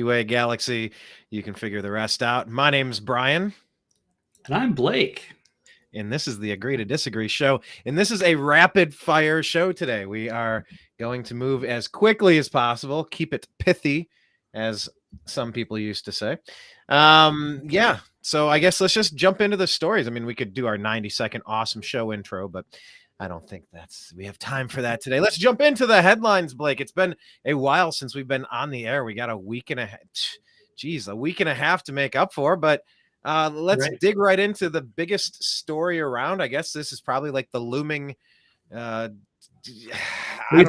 Way Galaxy. You can figure the rest out. My name's Brian. And I'm Blake. And this is the Agree to Disagree show. And this is a rapid fire show today. We are going to move as quickly as possible, keep it pithy, as some people used to say. Yeah. So I guess let's just jump into the stories. I mean, we could do our 90-second awesome show intro, but I don't think we have time for that today. Let's jump into the headlines, Blake. It's been a while since we've been on the air. We got a week and a half to make up for, but let's dig right into the biggest story around. I guess this is probably like the looming. You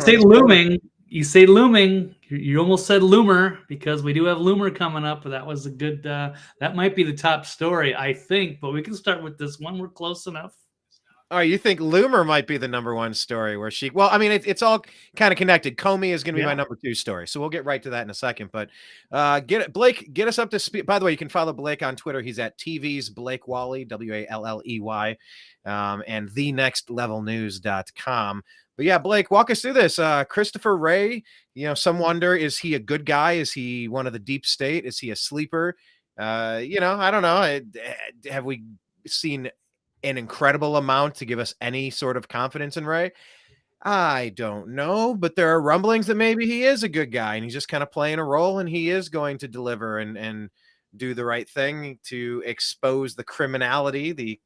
say looming. You almost said loomer, because we do have loomer coming up. That was a good. That might be the top story, I think. But we can start with this one. We're close enough. Oh, you think Loomer might be the number one story where she, well, I mean, it's all kind of connected. Comey is going to be my number two story. So we'll get right to that in a second, but Blake, get us up to speed. By the way, you can follow Blake on Twitter. He's at TV's Blake Walley, Walley, and thenextlevelnews.com. But yeah, Blake, walk us through this. Christopher Wray, some wonder, is he a good guy? Is he one of the deep state? Is he a sleeper? I don't know. Have we seen an incredible amount to give us any sort of confidence in Wray? I don't know, but there are rumblings that maybe he is a good guy and he's just kind of playing a role, and he is going to deliver and do the right thing to expose the criminality, the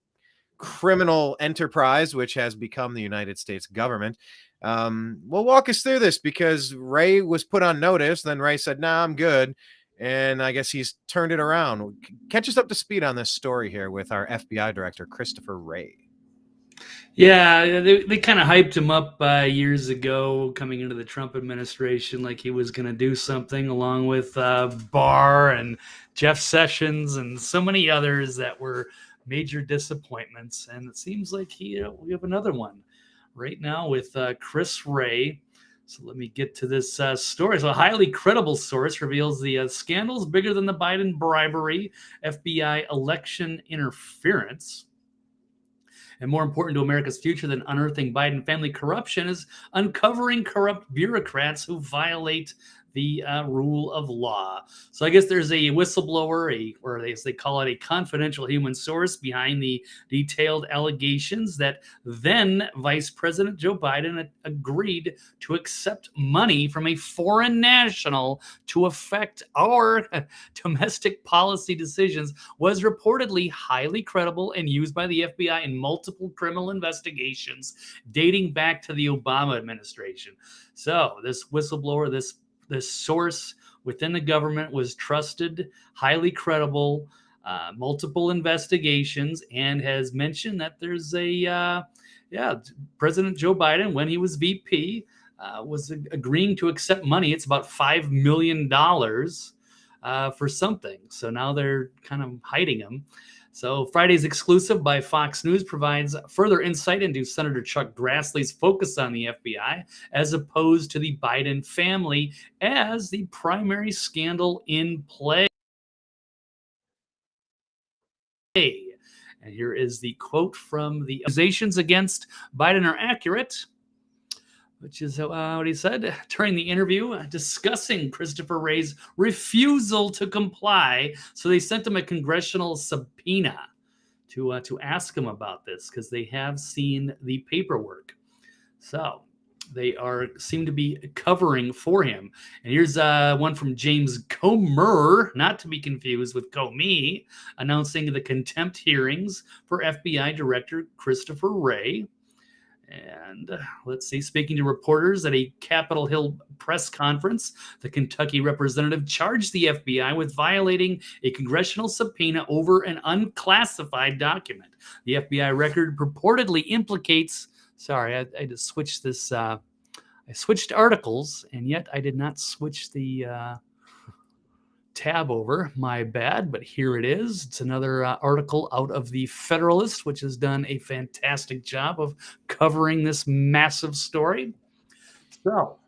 criminal enterprise, which has become the United States government. Well, walk us through this, because Wray was put on notice. Then Wray said, "Nah, I'm good." And I guess he's turned it around. Catch us up to speed on this story here with our FBI Director, Christopher Wray. Yeah, they kind of hyped him up years ago coming into the Trump administration, like he was going to do something, along with Barr and Jeff Sessions and so many others that were major disappointments. And it seems like we have another one right now with Chris Wray. So let me get to this story. So a highly credible source reveals the scandals bigger than the Biden bribery, FBI election interference. And more important to America's future than unearthing Biden family corruption is uncovering corrupt bureaucrats who violate the rule of law. So I guess there's a whistleblower, or as they call it, a confidential human source behind the detailed allegations that then Vice President Joe Biden agreed to accept money from a foreign national to affect our domestic policy decisions, was reportedly highly credible and used by the FBI in multiple criminal investigations dating back to the Obama administration. So this whistleblower, this source within the government, was trusted, highly credible, multiple investigations, and has mentioned that there's President Joe Biden, when he was VP, was agreeing to accept money. It's about $5 million for something. So now they're kind of hiding him. So Friday's exclusive by Fox News provides further insight into Senator Chuck Grassley's focus on the FBI as opposed to the Biden family as the primary scandal in play. And here is the quote from the accusations against Biden are accurate, which is what he said during the interview, discussing Christopher Wray's refusal to comply. So they sent him a congressional subpoena to ask him about this, because they have seen the paperwork. So they seem to be covering for him. And here's one from James Comey, not to be confused with Comey, announcing the contempt hearings for FBI Director Christopher Wray. And let's see, speaking to reporters at a Capitol Hill press conference, the Kentucky representative charged the FBI with violating a congressional subpoena over an unclassified document. The FBI record purportedly implicates, I just switched this, I switched articles, and yet I did not switch the tab over. My bad, but here it is. It's another article out of the Federalist, which has done a fantastic job of covering this massive story. So,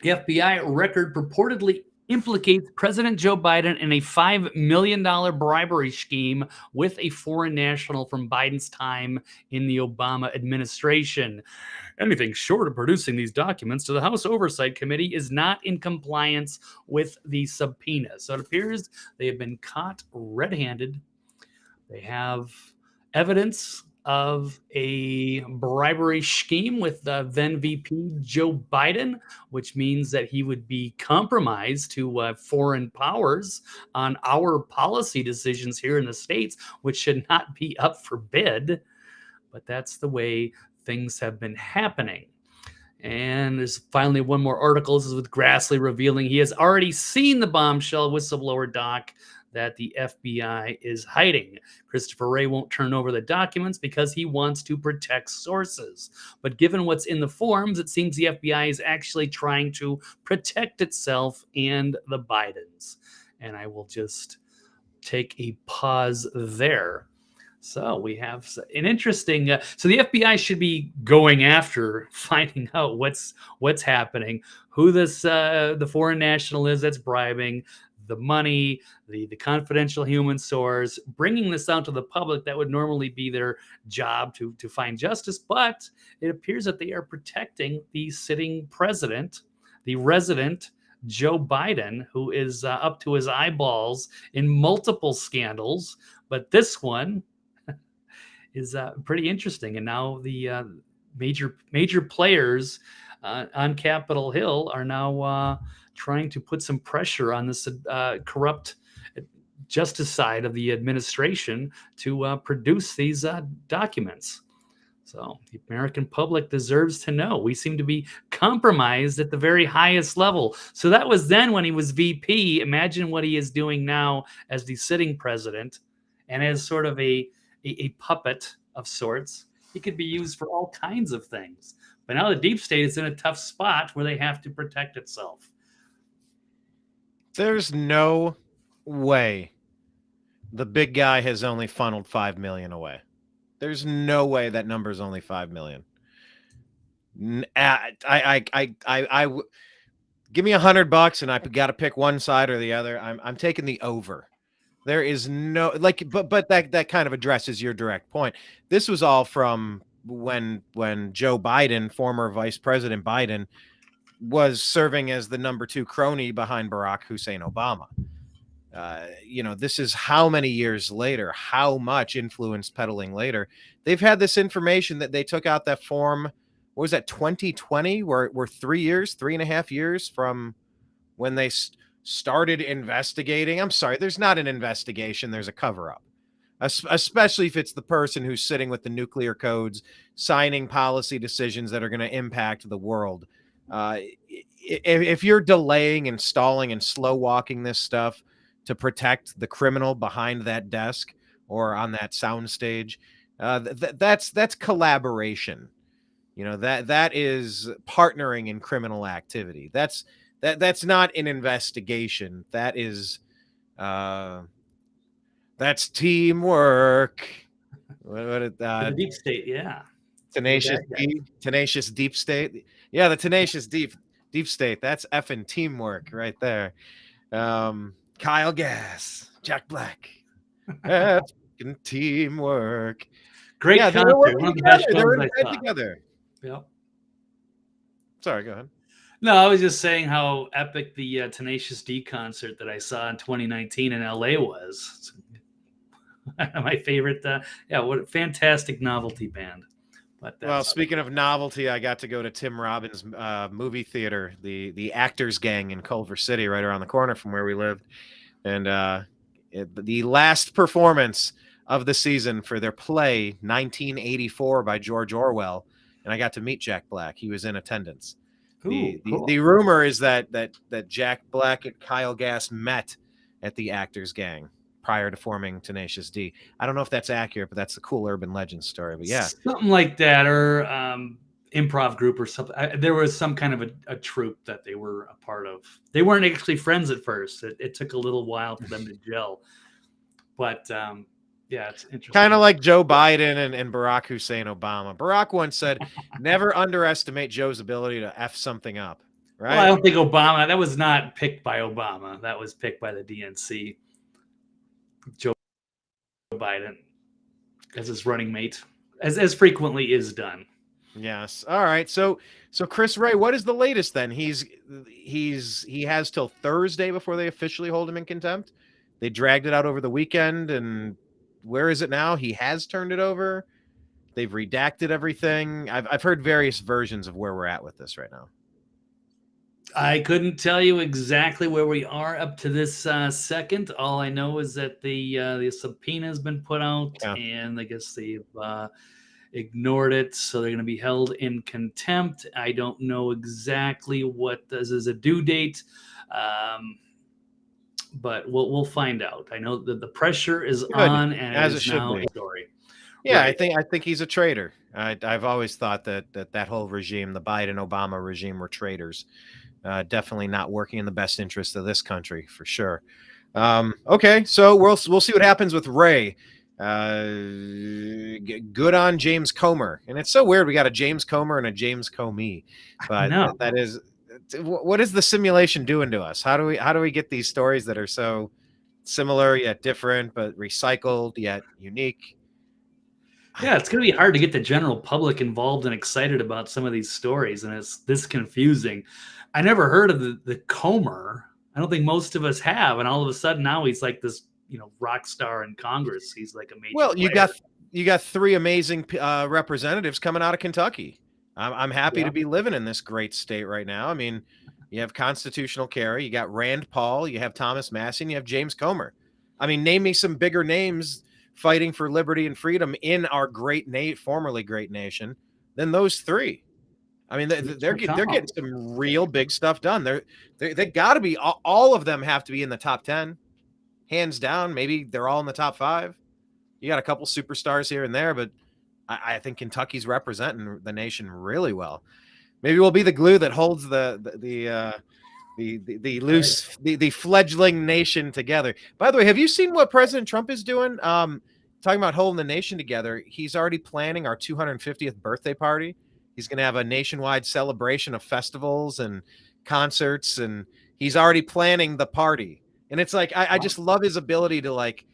the FBI record purportedly implicates President Joe Biden in a $5 million bribery scheme with a foreign national from Biden's time in the Obama administration. Anything short of producing these documents to the House Oversight Committee is not in compliance with the subpoena. So it appears they have been caught red-handed. They have evidence of a bribery scheme with then VP Joe Biden, which means that he would be compromised to foreign powers on our policy decisions here in the States, which should not be up for bid. But that's the way things have been happening. And there's finally one more article. This is with Grassley revealing he has already seen the bombshell whistleblower doc that the FBI is hiding. Christopher Wray won't turn over the documents because he wants to protect sources. But given what's in the forms, it seems the FBI is actually trying to protect itself and the Bidens. And I will just take a pause there. So we have an interesting. So the FBI should be going after finding out what's happening, who this the foreign national is that's bribing, the money, the confidential human source, bringing this out to the public. That would normally be their job to find justice, but it appears that they are protecting the sitting president, the resident Joe Biden, who is up to his eyeballs in multiple scandals, but this one is pretty interesting. And now the major players on Capitol Hill are now trying to put some pressure on this corrupt justice side of the administration to produce these documents. So the American public deserves to know. We seem to be compromised at the very highest level. So that was then when he was VP. Imagine what he is doing now as the sitting president and as sort of a puppet of sorts. He could be used for all kinds of things. But now the deep state is in a tough spot where they have to protect itself. There's no way the big guy has only funneled 5 million away. There's no way that number is only 5 million. I give me $100 and I got to pick one side or the other. I'm taking the over. There is no but that kind of addresses your direct point. This was all from when Joe Biden, former Vice President Biden, was serving as the number 2 crony behind Barack Hussein Obama. This is how many years later, how much influence peddling later. They've had this information that they took out that form. What was that, 2020? We're 3.5 years from when they started investigating. I'm sorry, there's not an investigation. There's a cover-up, especially if it's the person who's sitting with the nuclear codes, signing policy decisions that are going to impact the world. If you're delaying and stalling and slow walking this stuff to protect the criminal behind that desk or on that soundstage, that's collaboration. That is partnering in criminal activity. That's not an investigation. That's teamwork. The deep state, yeah. Tenacious deep state. Yeah, the tenacious deep state. That's effing teamwork right there. Kyle Gass, Jack Black. That's teamwork. Great concert. One of the best They're films I saw. together. Yep. Sorry, go ahead. No, I was just saying how epic the Tenacious D concert that I saw in 2019 in LA was. My favorite. What a fantastic novelty band. But well, speaking of novelty, I got to go to Tim Robbins' movie theater, the Actors Gang in Culver City, right around the corner from where we lived. And the last performance of the season for their play, 1984 by George Orwell. And I got to meet Jack Black. He was in attendance. Ooh, cool. The rumor is that Jack Black and Kyle Gass met at the Actors Gang prior to forming Tenacious D. I don't know if that's accurate, but that's the cool urban legend story. But yeah, something like that, or improv group or something. There was some kind of a troupe that they were a part of. They weren't actually friends at first. It took a little while for them to gel. But yeah, it's interesting. Kind of like Joe Biden and Barack Hussein Obama. Barack once said, never underestimate Joe's ability to F something up. right? Well, I don't think Obama, that was not picked by Obama. That was picked by the DNC. Joe Biden as his running mate, as frequently is done. Yes. All right. So Chris Wray, what is the latest then? He has till Thursday before they officially hold him in contempt. They dragged it out over the weekend, and where is it now? He has turned it over. They've redacted everything. I've heard various versions of where we're at with this right now. I couldn't tell you exactly where we are up to this second. All I know is that the subpoena has been put out, and I guess they've ignored it, so they're going to be held in contempt. I don't know exactly what this is a due date, but we'll find out. I know that the pressure is on, and as it is now a story. Yeah, right. I think he's a traitor. I've always thought that whole regime, the Biden-Obama regime, were traitors. Definitely not working in the best interest of this country, for sure. Okay, so we'll see what happens with Wray. Good on James Comer. And it's so weird we got a James Comer and a James Comey. But that is, what is the simulation doing to us? How do we get these stories that are so similar yet different, but recycled yet unique? Yeah, it's going to be hard to get the general public involved and excited about some of these stories, and it's this confusing. I never heard of the Comer. I don't think most of us have, and all of a sudden now he's like this, rock star in Congress. He's like a major player. You got three amazing representatives coming out of Kentucky. I'm happy to be living in this great state right now. I mean, you have constitutional carry, you got Rand Paul, you have Thomas Massie, and you have James Comer. I mean, name me some bigger names fighting for liberty and freedom in our formerly great nation than those three. I mean, they're getting some real big stuff done. They got to be, all of them have to be in the top 10, hands down. Maybe they're all in the top 5. You got a couple superstars here and there, but I think Kentucky's representing the nation really well. Maybe we'll be the glue that holds the fledgling nation together. By the way, have you seen what President Trump is doing? Talking about holding the nation together. He's already planning our 250th birthday party. He's going to have a nationwide celebration of festivals and concerts, and he's already planning the party. And it's like, I just love his ability to like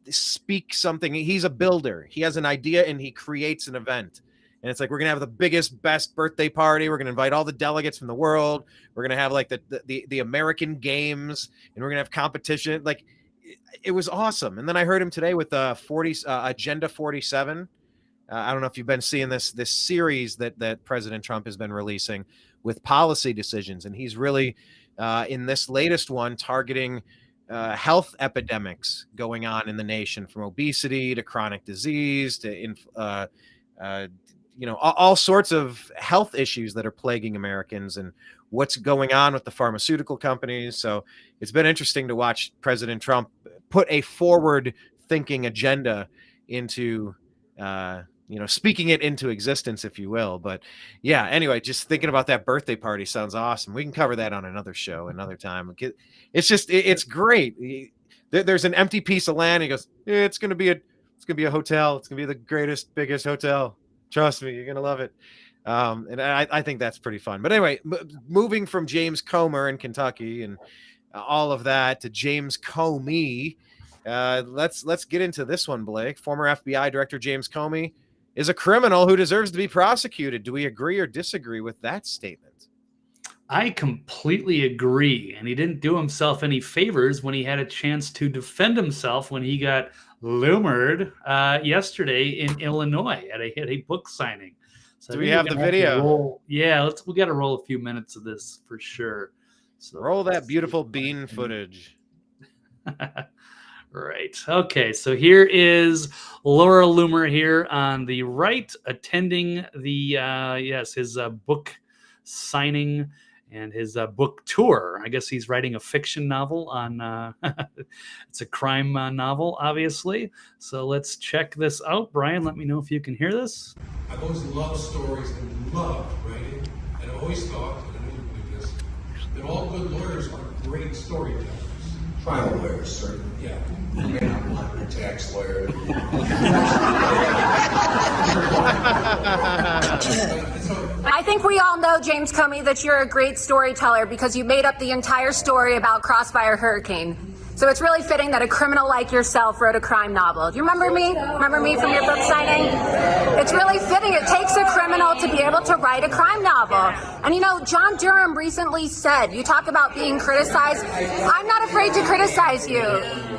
speak something. He's a builder. He has an idea and he creates an event. And it's like, we're going to have the biggest, best birthday party. We're going to invite all the delegates from the world. We're going to have like the American games, and we're going to have competition. Like, it was awesome. And then I heard him today with Agenda 47. I don't know if you've been seeing this series that President Trump has been releasing with policy decisions. And he's really, in this latest one, targeting health epidemics going on in the nation, from obesity to chronic disease to all sorts of health issues that are plaguing Americans, and what's going on with the pharmaceutical companies. So it's been interesting to watch President Trump put a forward-thinking agenda into, speaking it into existence, if you will. But yeah, anyway, just thinking about that birthday party sounds awesome. We can cover that on another show, another time. It's just, it's great. There's an empty piece of land. He goes, it's going to be a hotel. It's going to be the greatest, biggest hotel. Trust me, you're going to love it. And I think that's pretty fun. But anyway, moving from James Comer in Kentucky and all of that to James Comey, let's get into this one, Blake. Former FBI Director James Comey is a criminal who deserves to be prosecuted. Do we agree or disagree with that statement? I completely agree. And he didn't do himself any favors when he had a chance to defend himself when he got lured yesterday in Illinois at a book signing. So do we have the video? We got to roll a few minutes of this for sure. So roll that beautiful bean footage. Right. Okay. So here is Laura Loomer here on the right, attending his book signing and his book tour. I guess he's writing a fiction novel on, it's a crime novel, obviously. So let's check this out. Brian, let me know if you can hear this. I've always loved stories and loved writing, and I've always thought, and I knew you this, that all good lawyers are great storytellers. Trial lawyers, sir. Yeah. You may not want your tax lawyer. So, I think we all know, James Comey, that you're a great storyteller because you made up the entire story about Crossfire Hurricane. So it's really fitting that a criminal like yourself wrote a crime novel. Do you remember me? Remember me from your book signing? It's really fitting. It takes a criminal to be able to write a crime novel. And you know, John Durham recently said, you talk about being criticized. I'm not afraid to criticize you.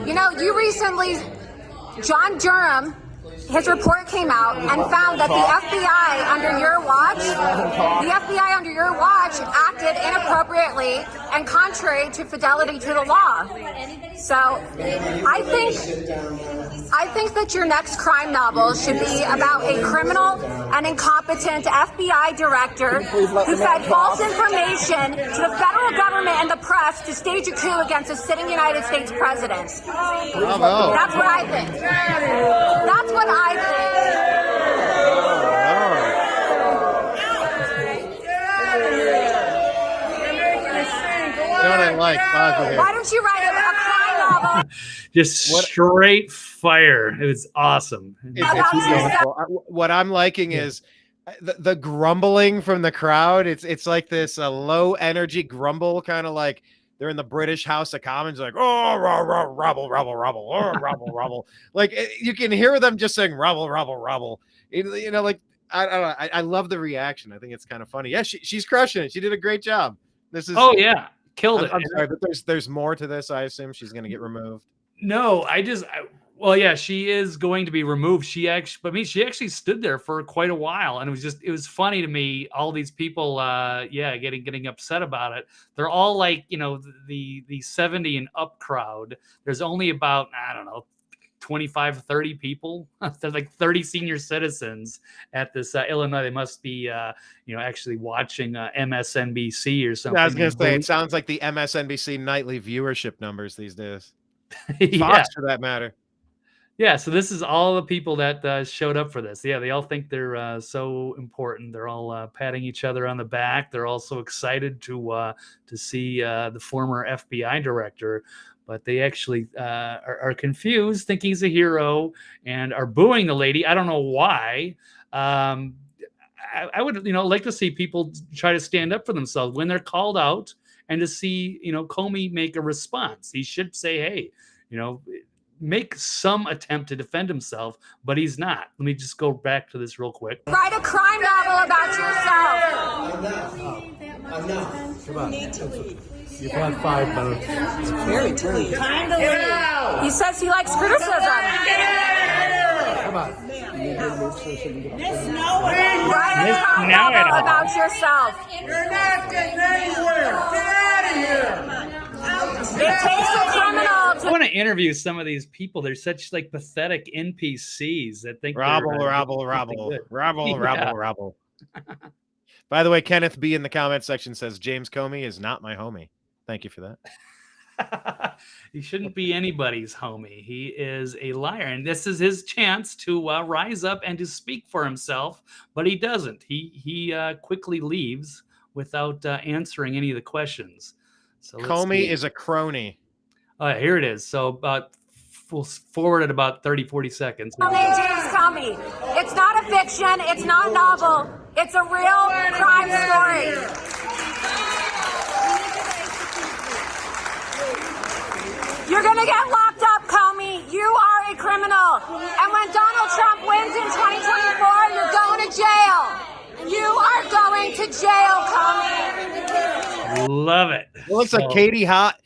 You know, John Durham, his report came out and found that the FBI under your watch acted inappropriately and contrary to fidelity to the law. So I think that your next crime novel should be about a criminal and incompetent FBI director who fed false information to the federal government and the press to stage a coup against a sitting United States president. Bravo. That's what I think. That's what I You know what I like? think. Why don't you write a crime novel? Just straight fire. It was awesome. It's beautiful. What I'm liking is the grumbling from the crowd. It's like this low energy grumble, kind of like they're in the British House of Commons, like, oh, rubble, rubble, rubble, oh, rubble, rubble. Like you can hear them just saying rubble, rubble, rubble. You know, like I don't know. I love the reaction. I think it's kind of funny. Yeah, she's crushing it. She did a great job. This is killed it. I'm sorry, but there's more to this. I assume she's going to get removed. No, well, yeah, she is going to be removed. She actually stood there for quite a while, and it was funny to me. All these people, getting upset about it. They're all like, you know, the 70 and up crowd. There's only about, I don't know, 25, 30 people. There's like 30 senior citizens at this Illinois. They must be, actually watching MSNBC or something. I was going to say, it sounds like the MSNBC nightly viewership numbers these days. Yeah. Fox, for that matter. Yeah, so this is all the people that showed up for this. Yeah, they all think they're so important. They're all patting each other on the back. They're all so excited to see the former FBI director, but they actually are confused, think he's a hero, and are booing the lady. I don't know why. I would, like to see people try to stand up for themselves when they're called out, and to see, Comey make a response. He should say, hey, make some attempt to defend himself, but he's not. Let me just go back to this real quick. Write a crime novel about yourself. I'm not. Come on. You've had 5 minutes. Very clean. He says he likes criticism. Come on. Write a crime novel about yourself. You're not getting anywhere. Get out of here. It takes a criminal I to... want to interview some of these people. They're such like pathetic NPCs that think Rabble. By the way, Kenneth B in the comment section says James Comey is not my homie. Thank you for that. He shouldn't be anybody's homie. He is a liar, and this is his chance to rise up and to speak for himself, but he doesn't. He quickly leaves without answering any of the questions. So Comey is a crony. Here it is. So we'll forward at about 30, 40 seconds. James Comey. It's not a fiction. It's not a novel. It's a real crime story. You're going to get locked up, Comey. You are a criminal. And when Donald Trump wins in 2024, you're going to jail. You are going to jail, Comey. Love it. It looks like Katie Hobbs.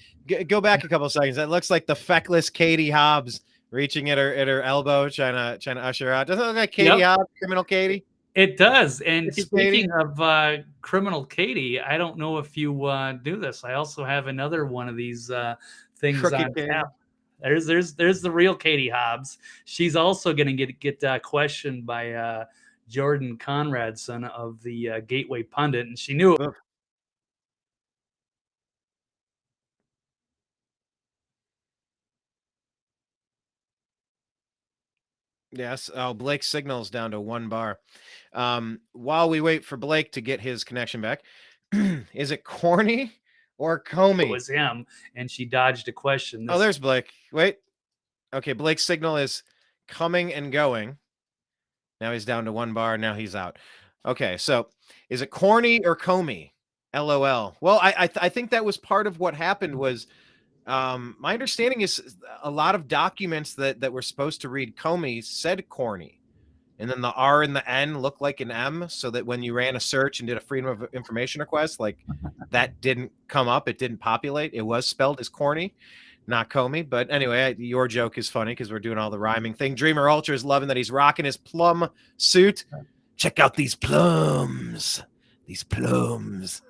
Go back a couple of seconds. That looks like the feckless Katie Hobbs reaching at her elbow, trying to usher her out. Doesn't it look like Katie Hobbs, criminal Katie? It does. And speaking of criminal Katie, I don't know if you do this. I also have another one of these things on tap. There's the real Katie Hobbs. She's also going to get questioned by Jordan Conradson of the Gateway Pundit, and she knew it. Yes. Oh, Blake's signal's down to 1 bar. While we wait for Blake to get his connection back, is it corny or Comey? It was him, and she dodged a question. Oh, there's Blake. Wait. Okay, Blake's signal is coming and going. Now he's down to 1 bar. Now he's out. Okay, so Is it corny or Comey? LOL. Well, I think that was part of what happened was my understanding is a lot of documents that were supposed to read Comey said corny. And then the R and the N looked like an M, so that when you ran a search and did a freedom of information request, like that didn't come up. It didn't populate. It was spelled as corny, not Comey. But anyway, your joke is funny because we're doing all the rhyming thing. Dreamer Ultra is loving that he's rocking his plum suit. Check out these plums. These plums.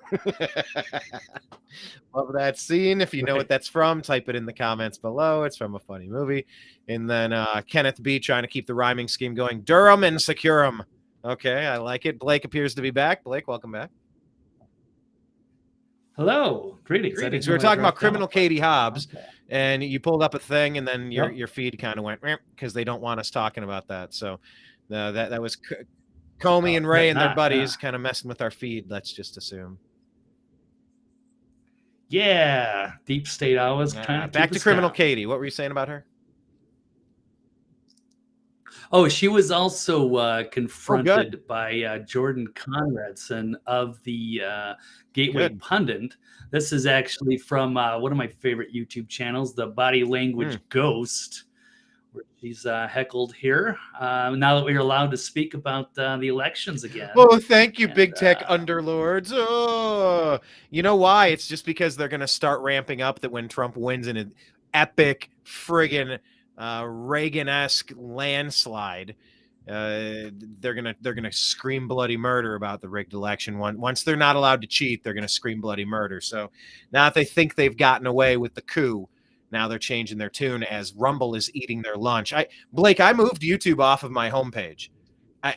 Love that scene. If you know what that's from, type it in the comments below. It's from a funny movie. And then Kenneth B trying to keep the rhyming scheme going. Durham and Securum. Okay, I like it. Blake appears to be back. Blake, welcome back. Hello. Greetings. We were talking about criminal Katie Hobbs, and you pulled up a thing, and then your feed kind of went because they don't want us talking about that. So that was Comey and Ray and their buddies kind of messing with our feed, let's just assume. Yeah, deep state always kind of back to criminal Katie. What were you saying about her? Oh, she was also confronted by Jordan Conradson of the Gateway Pundit. This is actually from one of my favorite YouTube channels, the Body Language Ghost, where she's heckled here. Now that we're allowed to speak about the elections again. Oh, thank you, big tech underlords. Oh, you know why? It's just because they're going to start ramping up that when Trump wins in an epic friggin' Reagan-esque landslide, they're gonna scream bloody murder about the rigged election. Once they're not allowed to cheat, they're gonna scream bloody murder. So now that they think they've gotten away with the coup, now they're changing their tune as Rumble is eating their lunch. Blake, I moved YouTube off of my homepage.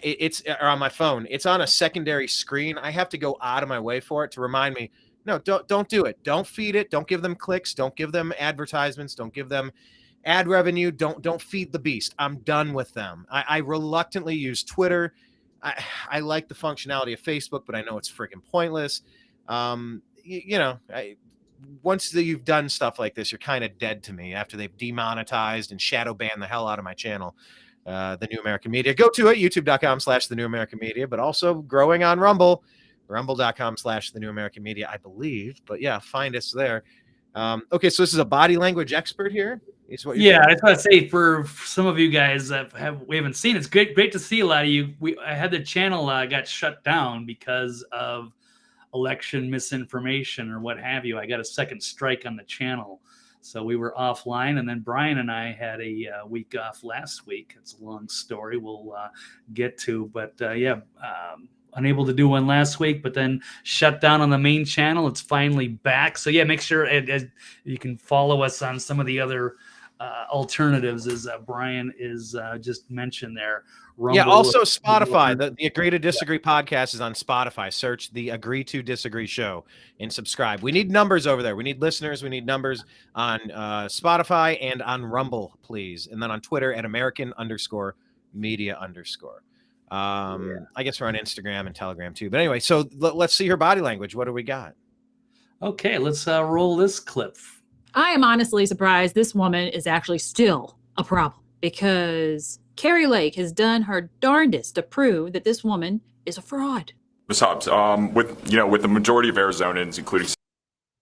It's on my phone. It's on a secondary screen. I have to go out of my way for it to remind me. No, don't do it. Don't feed it. Don't give them clicks. Don't give them advertisements. Don't give them ad revenue. Don't feed the beast. I'm done with them. I reluctantly use Twitter. I like the functionality of Facebook, but I know it's freaking pointless. Once you've done stuff like this, you're kind of dead to me after they've demonetized and shadow banned the hell out of my channel, The New American Media. Go to it, youtube.com/The New American Media, but also growing on Rumble, rumble.com/The New American Media, I believe. But yeah, find us there. Okay, so this is a body language expert here. Yeah, I was about to say, for some of you guys that we haven't seen, it's great to see a lot of you. I had the channel got shut down because of election misinformation or what have you. I got a second strike on the channel, so we were offline. And then Brian and I had a week off last week. It's a long story we'll get to, but unable to do one last week, but then shut down on the main channel. It's finally back. So yeah, make sure you can follow us on some of the other alternatives, as Brian is just mentioned there. Rumble, yeah, also Spotify. The Agree to Disagree podcast is on Spotify. Search the Agree to Disagree show and subscribe. We need numbers over there. We need listeners. We need numbers on Spotify and on Rumble, please. And then on Twitter at American_media_. I guess we're on Instagram and Telegram too. But anyway, so let's see her body language. What do we got? Okay, let's roll this clip. I am honestly surprised this woman is actually still a problem, because Kari Lake has done her darndest to prove that this woman is a fraud. Ms. Hobbs, with the majority of Arizonans, including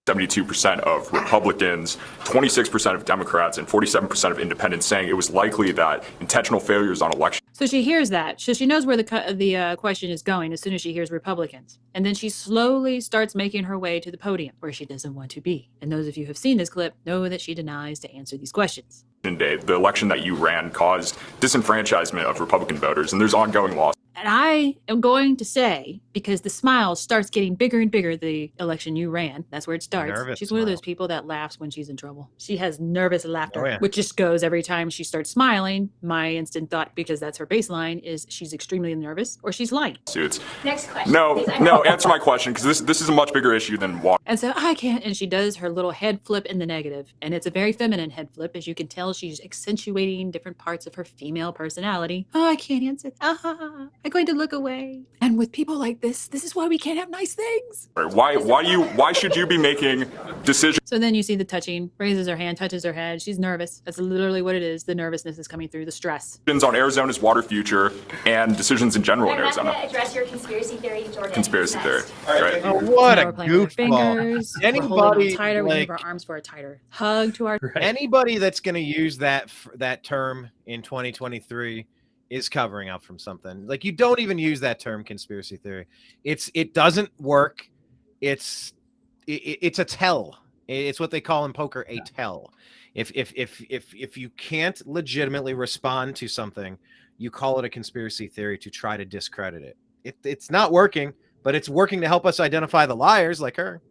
72% of Republicans, 26% of Democrats, and 47% of independents saying it was likely that intentional failures on election. So she hears that. So she knows where the question is going as soon as she hears Republicans. And then she slowly starts making her way to the podium where she doesn't want to be. And those of you who have seen this clip know that she denies to answer these questions. Day, the election that you ran caused disenfranchisement of Republican voters, and there's ongoing loss. And I am going to say, because the smile starts getting bigger and bigger the election you ran, that's where it starts. She's one of those people that laughs when she's in trouble. She has nervous laughter, which just goes every time she starts smiling. My instant thought, because that's her baseline, is she's extremely nervous or she's lying. Next question. No, answer my question, because this is a much bigger issue than water. And so I can't, and she does her little head flip in the negative. And it's a very feminine head flip. As you can tell, she's accentuating different parts of her female personality. Oh, I can't answer. I'm going to look away. And with people like this is why we can't have nice things. Why should you be making decisions? So then you see the touching, raises her hand, touches her head. She's nervous. That's literally what it is. The nervousness is coming through, the stress. On Arizona's water future and decisions in general in Arizona. I'm going to address your conspiracy theory, Jordan. Conspiracy theory. Right. Oh, what a We're playing with our fingers. Anybody we're holding on tighter. like, we move our arms for a tighter hug to our. Right. Anybody that's going to use that term in 2023 is covering up from something. Like, you don't even use that term, conspiracy theory. It doesn't work. It's a tell. It's what they call in poker a tell. If you can't legitimately respond to something, you call it a conspiracy theory to try to discredit it. It's not working, but it's working to help us identify the liars like her.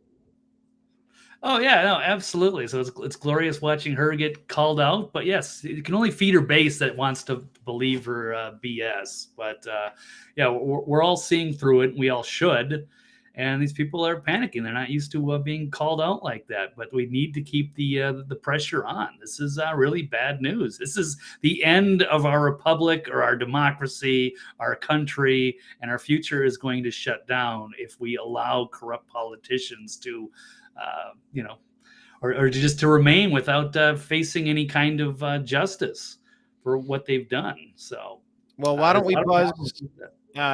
Oh yeah, no, absolutely. So it's glorious watching her get called out. But yes, you can only feed her base that wants to believe her BS. But yeah, we're all seeing through it. We all should. And these people are panicking. They're not used to being called out like that. But we need to keep the pressure on. This is really bad news. This is the end of our republic or our democracy, our country, and our future is going to shut down if we allow corrupt politicians to, or just to remain without facing any kind of justice for what they've done. So, well, why don't we buzz?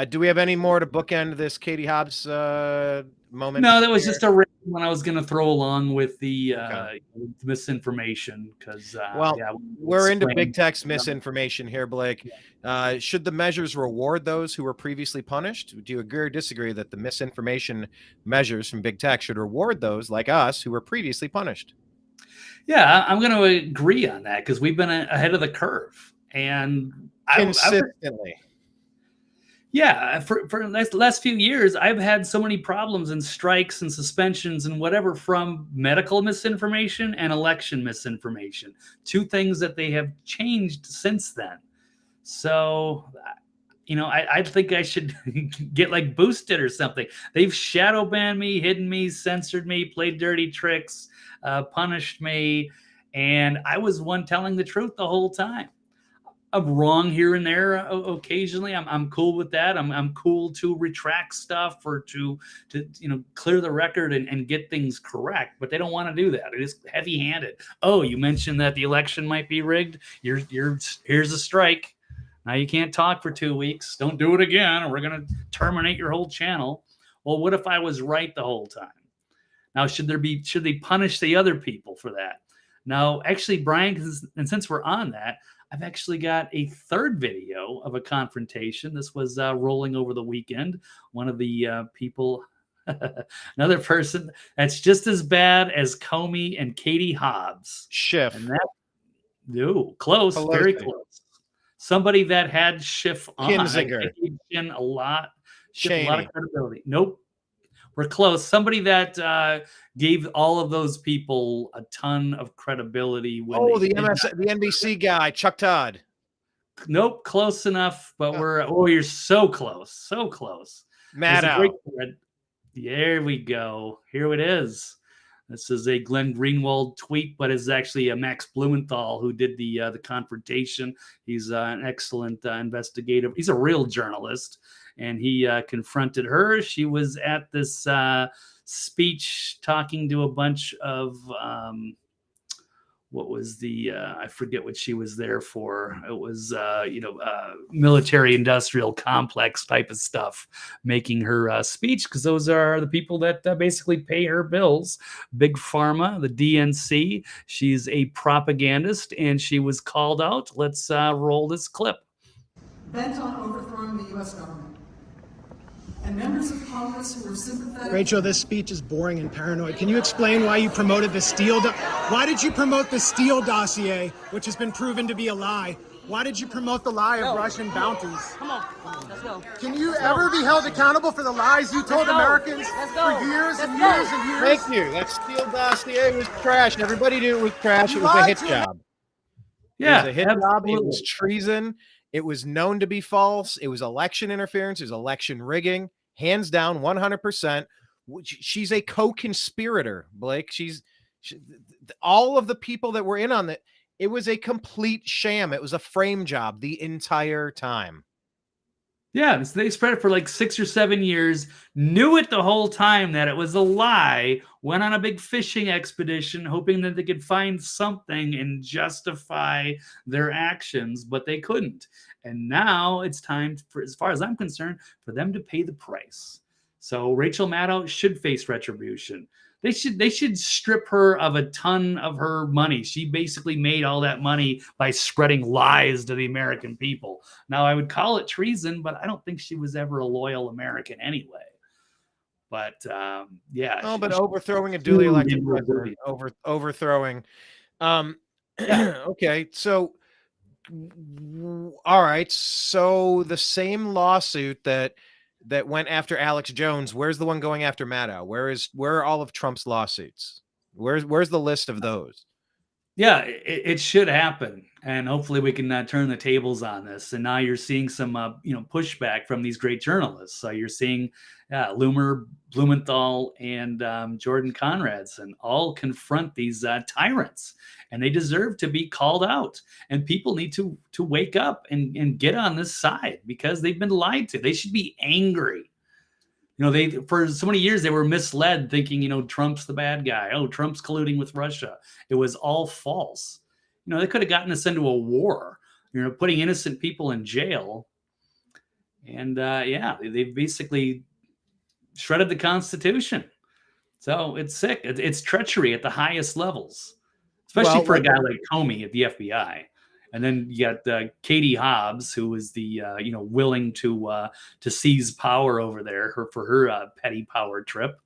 Do we have any more to bookend this Katie Hobbs moment? No, that was just a one I was going to throw along with the misinformation because we're into big text misinformation here, Blake. Should the measures reward those who were previously punished? Do you agree or disagree that the misinformation measures from big tech should reward those like us who were previously punished? Yeah, I'm going to agree on that because we've been ahead of the curve and consistently. Yeah, for the last few years, I've had so many problems and strikes and suspensions and whatever from medical misinformation and election misinformation. Two things that they have changed since then. So, I think I should get like boosted or something. They've shadow banned me, hidden me, censored me, played dirty tricks, punished me, and I was one telling the truth the whole time. I'm wrong here and there occasionally. I'm cool with that. I'm cool to retract stuff or to clear the record and get things correct. But they don't want to do that. It is heavy-handed. Oh, you mentioned that the election might be rigged. Here's a strike. Now you can't talk for 2 weeks. Don't do it again, or we're going to terminate your whole channel. Well, what if I was right the whole time? Now, should they punish the other people for that? Now, actually, Brian, and since we're on that, I've actually got a third video of a confrontation. This was rolling over the weekend. One of the people, another person that's just as bad as Comey and Katie Hobbs. Schiff. And close, Pelosi. Very close. Somebody that had Schiff on. Kinzinger. A lot Cheney. A lot of credibility. Nope. We're close. Somebody that gave all of those people a ton of credibility. The NBC guy, Chuck Todd. Nope, close enough, but you're so close. So close. Maddow. There we go. Here it is. This is a Glenn Greenwald tweet, but it's actually a Max Blumenthal who did the confrontation. He's an excellent investigative. He's a real journalist. And he confronted her. She was at this speech talking to a bunch of, what was I forget what she was there for. It was, military industrial complex type of stuff, making her speech, because those are the people that basically pay her bills. Big Pharma, the DNC. She's a propagandist, and she was called out. Let's roll this clip. Bent on overthrowing the U.S. government. And members of Congress who were sympathetic. Rachel, this speech is boring and paranoid. Can you explain why you promoted the Steele? Why did you promote the Steele dossier, which has been proven to be a lie? Why did you promote the lie of Russian bounties? Come on, let's go. Can you ever be held accountable for the lies you told Americans for years and years and years? Thank you. That Steele dossier was trash. Everybody knew it was trash. It was a hit job. Yeah, it was a hit job. It was treason. It was known to be false. It was election interference. It was election rigging. Hands down, 100%. She's a co-conspirator, Blake. All of the people that were in on that. It was a complete sham. It was a frame job the entire time. Yeah, they spread it for like 6 or 7 years, knew it the whole time that it was a lie, went on a big fishing expedition hoping that they could find something and justify their actions, but they couldn't. And now it's time, for, as far as I'm concerned, for them to pay the price. So Rachel Maddow should face retribution. They should strip her of a ton of her money. She basically made all that money by spreading lies to the American people. Now, I would call it treason, but I don't think she was ever a loyal American anyway. But yeah. Oh, but overthrowing a duly elected president, overthrowing. Okay, so all right. So the same lawsuit that went after Alex Jones, where's the one going after Maddow? Where are all of Trump's lawsuits? Where's the list of those? Yeah, it should happen, and hopefully we can turn the tables on this. And now you're seeing some, pushback from these great journalists. So you're seeing Loomer, Blumenthal, and Jordan Conradson all confront these tyrants, and they deserve to be called out. And people need to wake up and get on this side because they've been lied to. They should be angry. They for so many years they were misled, thinking, Trump's the bad guy. Oh, Trump's colluding with Russia. It was all false. They could have gotten us into a war, putting innocent people in jail. And they've basically shredded the Constitution. So it's sick. It's treachery at the highest levels, especially for a guy like Comey at the FBI. And then you got Katie Hobbs, who is the willing to seize power over there for her petty power trip.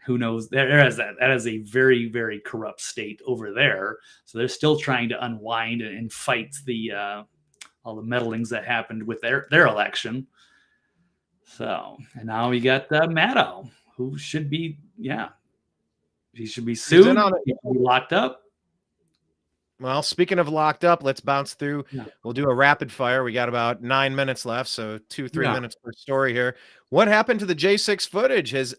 Who knows? That is a very, very corrupt state over there. So they're still trying to unwind and fight all the meddlings that happened with their election. So, and now we got Maddow, who should be he should be sued. He should be locked up. Well, speaking of locked up, let's bounce through. Yeah. We'll do a rapid fire. We got about 9 minutes left, so 2-3 minutes per story here. What happened to the J6 footage? Has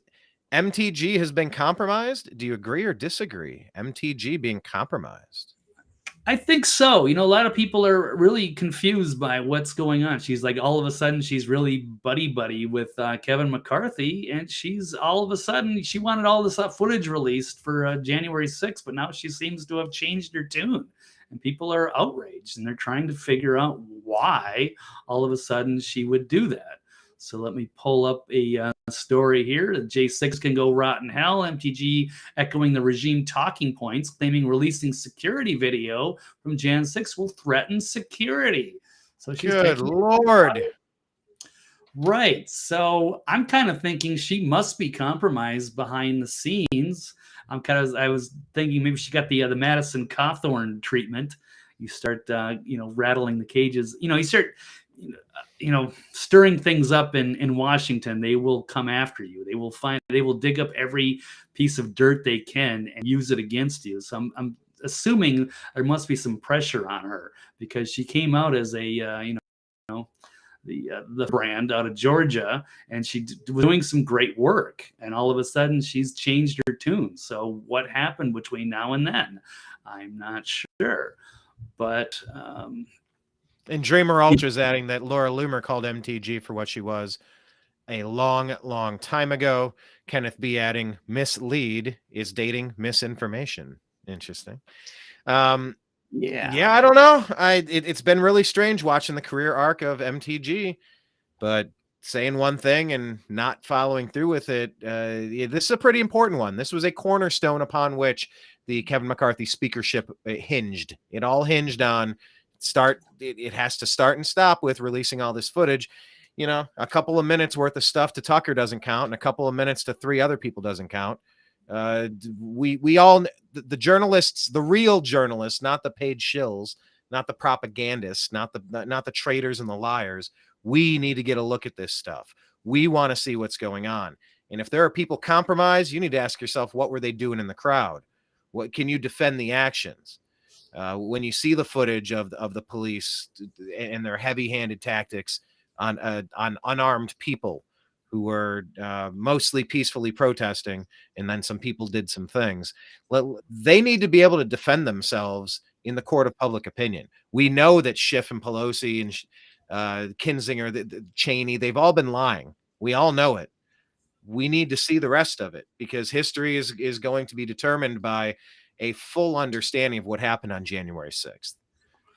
MTG has been compromised? Do you agree or disagree? MTG being compromised? I think so. A lot of people are really confused by what's going on. She's like, all of a sudden, she's really buddy with Kevin McCarthy, and she's all of a sudden, she wanted all this footage released for January 6th, but now she seems to have changed her tune, and people are outraged, and they're trying to figure out why all of a sudden she would do that. So let me pull up a story here. The J6 can go rot in hell. MTG echoing the regime talking points, claiming releasing security video from Jan 6 will threaten security. So she's good Lord. Right. So I'm kind of thinking she must be compromised behind the scenes. I was thinking maybe she got the Madison Cawthorn treatment. You start, rattling the cages. You start. Stirring things up in Washington, they will come after you. They will dig up every piece of dirt they can and use it against you. So I'm assuming there must be some pressure on her because she came out as a, the brand out of Georgia, and she was doing some great work. And all of a sudden she's changed her tune. So what happened between now and then? I'm not sure, but, and Dreamer Ultra's adding that Laura Loomer called MTG for what she was a long, long time ago. Kenneth B adding mislead is dating misinformation. Interesting. I don't know. It's been really strange watching the career arc of MTG, but saying one thing and not following through with it. This is a pretty important one. This was a cornerstone upon which the Kevin McCarthy speakership hinged. It all hinged on it has to start and stop with releasing all this footage. A couple of minutes worth of stuff to Tucker doesn't count, and a couple of minutes to 3 other people doesn't count. We all, the journalists, the real journalists, not the paid shills, not the propagandists, not the traitors and the liars. We need to get a look at this stuff. We want to see what's going on. And if there are people compromised, you need to ask yourself, what were they doing in the crowd? What can you defend the actions? When you see the footage of the police and their heavy-handed tactics on unarmed people who were mostly peacefully protesting, and then some people did some things, they need to be able to defend themselves in the court of public opinion. We know that Schiff and Pelosi and Kinzinger, Cheney, they've all been lying. We all know it. We need to see the rest of it, because history is going to be determined by a full understanding of what happened on January 6th.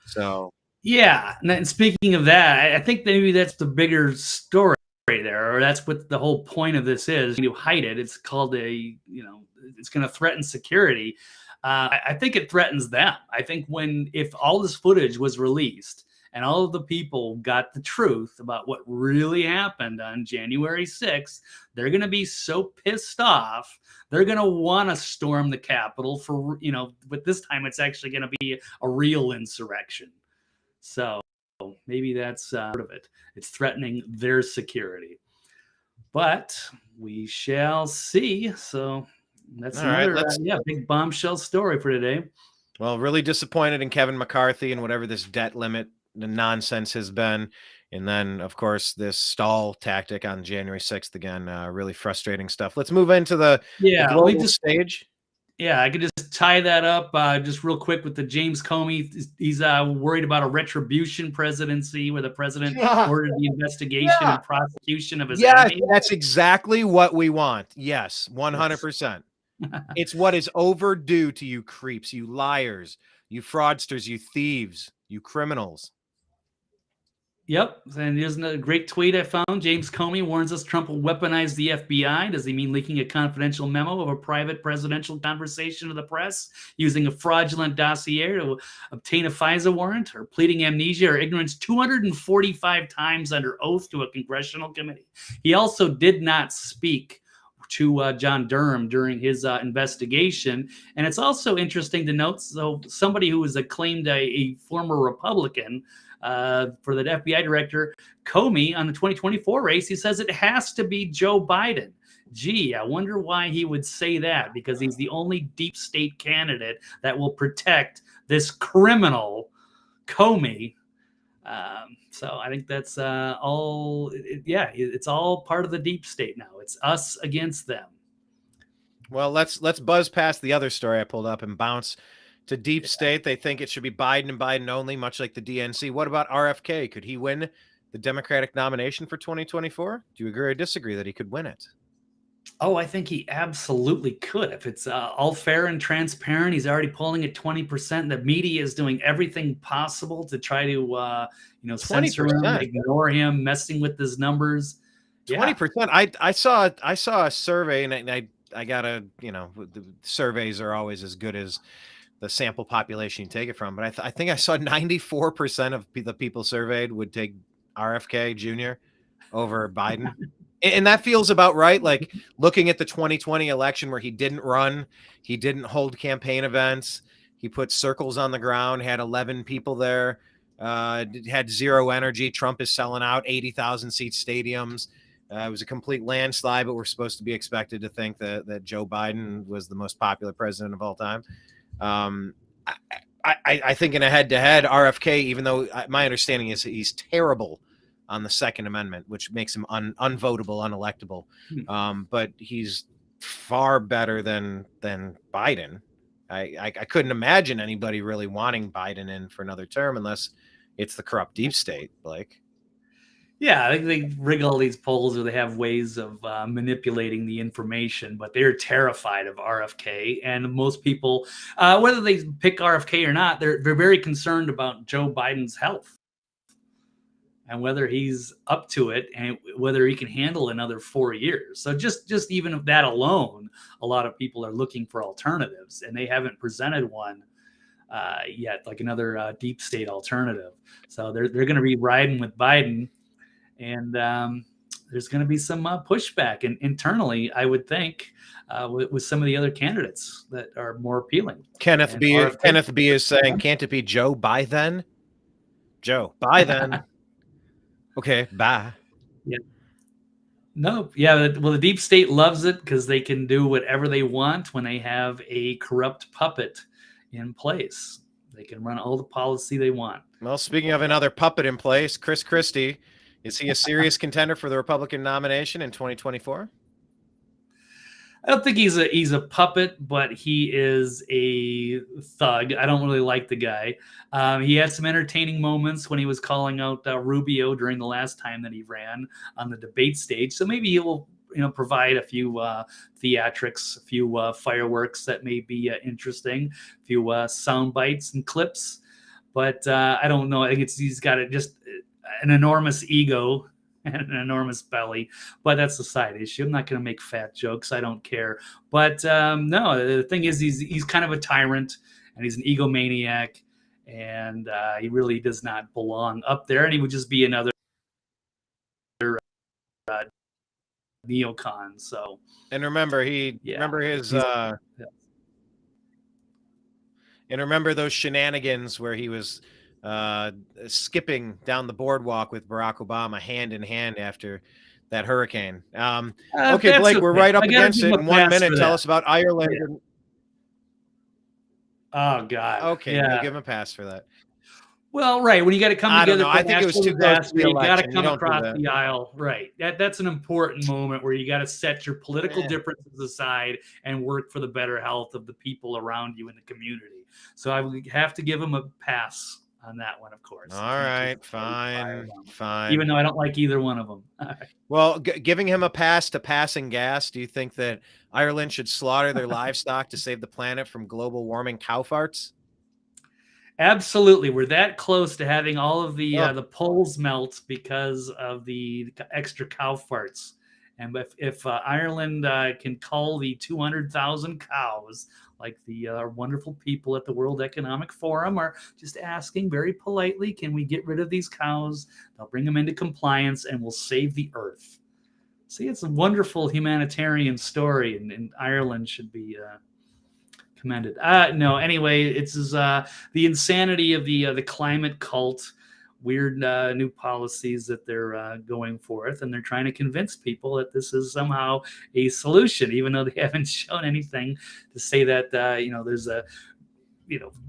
So, yeah. And speaking of that, I think maybe that's the bigger story there, or that's what the whole point of this is. You hide it. It's called it's going to threaten security. I think it threatens them. I think if all this footage was released and all of the people got the truth about what really happened on January 6th, they're going to be so pissed off. They're going to want to storm the Capitol but this time it's actually going to be a real insurrection. So maybe that's part of it. It's threatening their security. But we shall see. So that's another big bombshell story for today. Well, really disappointed in Kevin McCarthy and whatever this debt limit the nonsense has been. And then, of course, this stall tactic on January 6th again, really frustrating stuff. Let's move into the global stage. Yeah, I could just tie that up just real quick with the James Comey. He's worried about a retribution presidency where the president ordered the investigation and prosecution of his enemies. That's exactly what we want. Yes, 100%. It's what is overdue to you creeps, you liars, you fraudsters, you thieves, you criminals. Yep. And here's a great tweet I found. James Comey warns us Trump will weaponize the FBI. Does he mean leaking a confidential memo of a private presidential conversation to the press, using a fraudulent dossier to obtain a FISA warrant, or pleading amnesia or ignorance 245 times under oath to a congressional committee? He also did not speak to John Durham during his investigation. And it's also interesting to note, so somebody who was acclaimed a former Republican, for the FBI Director Comey on the 2024 race, he says it has to be Joe Biden. Gee, I wonder why he would say that, because he's the only deep state candidate that will protect this criminal Comey. So I think that's all. It's all part of the deep state now. It's us against them. Well, let's buzz past the other story I pulled up and bounce to deep state. They think it should be Biden and Biden only, much like the DNC. What about RFK? Could he win the Democratic nomination for 2024? Do you agree or disagree that he could win it? Oh, I think he absolutely could. If it's all fair and transparent, he's already polling at 20%. The media is doing everything possible to try to, censor him, ignore him, messing with his numbers. 20%. I saw a survey, and I gotta, the surveys are always as good as the sample population you take it from. But I think I saw 94% of the people surveyed would take RFK Jr. over Biden. And that feels about right. Like, looking at the 2020 election where he didn't run, he didn't hold campaign events, he put circles on the ground, had 11 people there, had zero energy. Trump is selling out 80,000 seat stadiums. It was a complete landslide, but we're supposed to be expected to think that Joe Biden was the most popular president of all time. I think in a head-to-head, RFK, even though my understanding is he's terrible on the Second Amendment, which makes him unvotable, unelectable, but he's far better than Biden. I couldn't imagine anybody really wanting Biden in for another term unless it's the corrupt deep state, Blake. Yeah, I think they rig all these polls, or they have ways of manipulating the information, but they're terrified of RFK. And most people, whether they pick RFK or not, they're very concerned about Joe Biden's health and whether he's up to it and whether he can handle another 4 years. So just even of that alone, a lot of people are looking for alternatives, and they haven't presented one yet, like another deep state alternative. So they're going to be riding with Biden. And there's going to be some pushback internally, I would think, with some of the other candidates that are more appealing. Kenneth B is saying, can't it be Joe by then? Joe, by then. Okay, bye. Yeah. No, yeah. Well, the deep state loves it because they can do whatever they want when they have a corrupt puppet in place. They can run all the policy they want. Well, speaking of another puppet in place, Christie. Is he a serious contender for the Republican nomination in 2024? I don't think he's a puppet, but he is a thug. I don't really like the guy. He had some entertaining moments when he was calling out Rubio during the last time that he ran on the debate stage. So maybe he will, provide a few theatrics, a few fireworks that may be interesting, a few sound bites and clips. But I don't know. I think he's got just an enormous ego and an enormous belly, but that's a side issue. I'm not going to make fat jokes. I don't care. But no, the thing is, he's kind of a tyrant, and he's an egomaniac, and he really does not belong up there. And he would just be another neocon. So, and remember, remember his. And remember those shenanigans where he was skipping down the boardwalk with Barack Obama hand in hand after that hurricane. Okay, Blake, we're right up against it. In 1 minute, tell us about Ireland. Yeah. Oh, God. Okay, yeah. Give him a pass for that. Well, right. When you got to come together, I think it was too close to the you got to election. come across the aisle. Right. That's an important moment where you got to set your political differences aside and work for the better health of the people around you in the community. So I would have to give him a pass on that one, of course. All right, fine. Even though I don't like either one of them. Well, giving him a pass to passing gas, do you think that Ireland should slaughter their livestock to save the planet from global warming cow farts? Absolutely. We're that close to having all of the poles melt because of the extra cow farts. And if Ireland can cull the 200,000 cows, like the wonderful people at the World Economic Forum are just asking very politely, can we get rid of these cows? They'll bring them into compliance and we'll save the earth. See, it's a wonderful humanitarian story, and Ireland should be commended. No, anyway, it's the insanity of the climate cult, weird new policies that they're going forth, and they're trying to convince people that this is somehow a solution, even though they haven't shown anything to say that there's a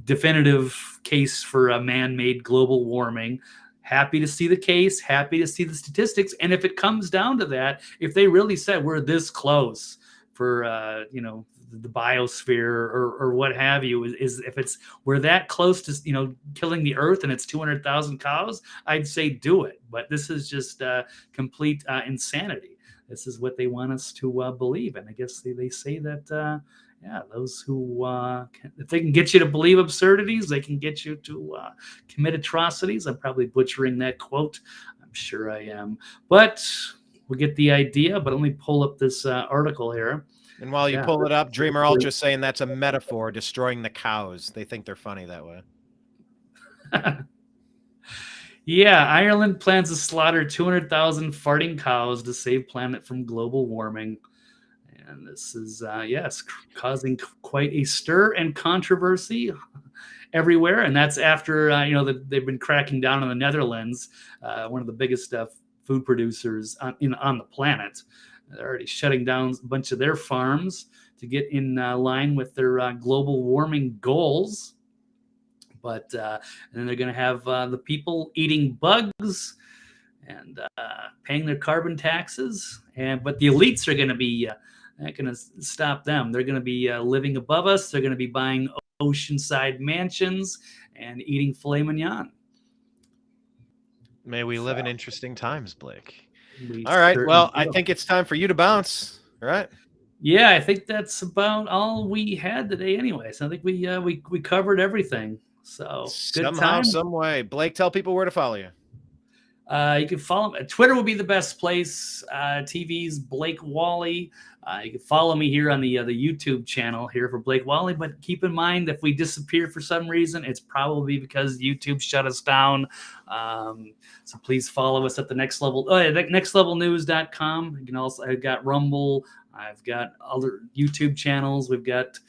definitive case for a man-made global warming. Happy to see the case, happy to see the statistics, and if it comes down to that, if they really said we're this close for the biosphere or what have you, is if we're that close to killing the earth and it's 200,000 cows, I'd say do it. But this is just complete insanity. This is what they want us to believe, and I guess they say that those who if they can get you to believe absurdities, they can get you to commit atrocities. I'm probably butchering that quote. I'm sure I am, but we'll get the idea. But let me pull up this article here. And while you pull it up, Dreamer Ultra saying that's a metaphor, destroying the cows. They think they're funny that way. Yeah, Ireland plans to slaughter 200,000 farting cows to save planet from global warming. And this is, it's causing quite a stir and controversy everywhere. And that's after, they've been cracking down on the Netherlands, one of the biggest food producers on the planet. They're already shutting down a bunch of their farms to get in line with their global warming goals. But and then they're going to have the people eating bugs and paying their carbon taxes. But the elites are going to be not going to stop them. They're going to be living above us. They're going to be buying oceanside mansions and eating filet mignon. May we live in interesting times, Blake. All right. Well, I think it's time for you to bounce. All right. Yeah, I think that's about all we had today anyway. So I think we covered everything. So somehow, some way. Blake, tell people where to follow you. You can follow me. Twitter will be the best place. TV's Blake Walley. You can follow me here on the YouTube channel here for Blake Walley. But keep in mind, if we disappear for some reason, it's probably because YouTube shut us down. So please follow us at the Next Level. nextlevelnews.com. You can also, I've got Rumble. I've got other YouTube channels. We've got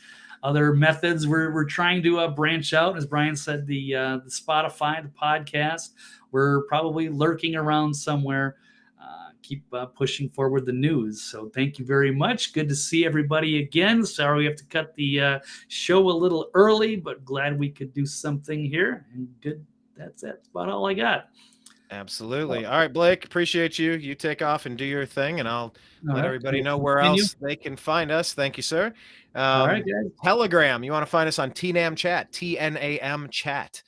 other methods. We're trying to branch out, as Brian said. The Spotify, the podcast. We're probably lurking around somewhere. Keep pushing forward the news. So thank you very much. Good to see everybody again. Sorry we have to cut the show a little early, but glad we could do something here. And good. That's about all I got. Absolutely. All right, Blake, appreciate you. You take off and do your thing, and I'll let everybody know where Continue. else they can find us. Thank you, sir. All right, guys. Telegram. You want to find us on TNAM Chat, TNAM Chat,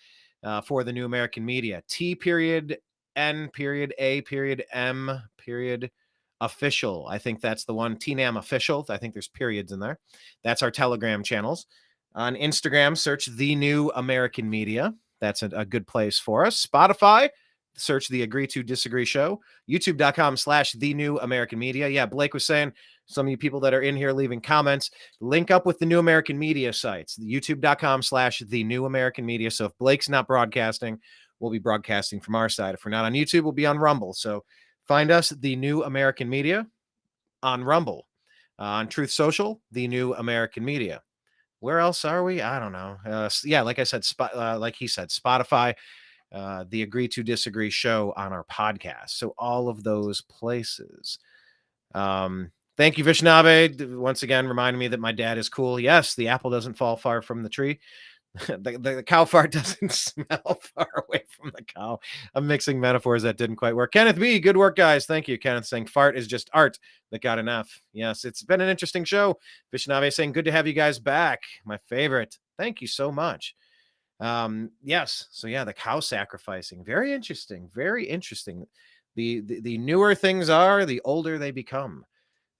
for the New American Media. T.A.M.M. Official. I think that's the one. TNAM Official. I think there's periods in there. That's our Telegram channels. On Instagram, search The New American Media. That's a good place for us. Spotify, search the Agree to Disagree Show. YouTube.com/The New American Media. Yeah, Blake was saying, some of you people that are in here leaving comments, link up with the New American Media sites. YouTube.com/The New American Media. So if Blake's not broadcasting, we'll be broadcasting from our side. If we're not on YouTube, we'll be on Rumble. So find us, The New American Media, on Rumble. On Truth Social, The New American Media. Where else are we? I don't know. Yeah, like I said, like he said, Spotify, the Agree to Disagree Show on our podcast. So all of those places. Thank you, Vishnabe. Once again, reminding me that my dad is cool. Yes, the apple doesn't fall far from the tree. the cow fart doesn't smell far away from the cow. I'm mixing metaphors that didn't quite work. Kenneth B, good work, guys. Thank you. Kenneth saying fart is just art that got enough. Yes, it's been an interesting show. Vishnabe saying good to have you guys back. My favorite. Thank you so much. Yes. So yeah, the cow sacrificing. Very interesting. Very interesting. The newer things are, the older they become.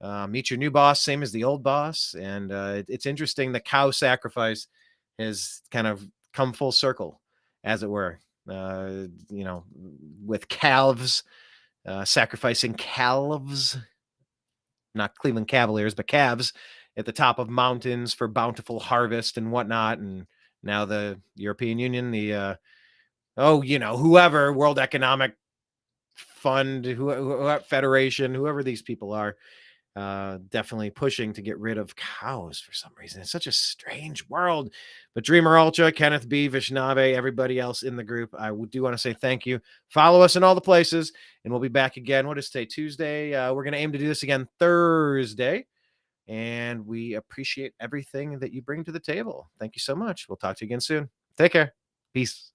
Meet your new boss, same as the old boss. And it's interesting. The cow sacrifice has kind of come full circle, as it were, with calves, sacrificing calves, not Cleveland Cavaliers, but calves at the top of mountains for bountiful harvest and whatnot. And now the European Union, whoever, World Economic Fund, whoever, Federation, whoever these people are, definitely pushing to get rid of cows for some reason. It's such a strange world. But Dreamer Ultra, Kenneth B, Vishnabe, everybody else in the group, I do want to say thank you. Follow us in all the places, and we'll be back again. What is today? Tuesday. We're going to aim to do this again Thursday, and we appreciate everything that you bring to the table. Thank you so much. We'll talk to you again soon. Take care. Peace.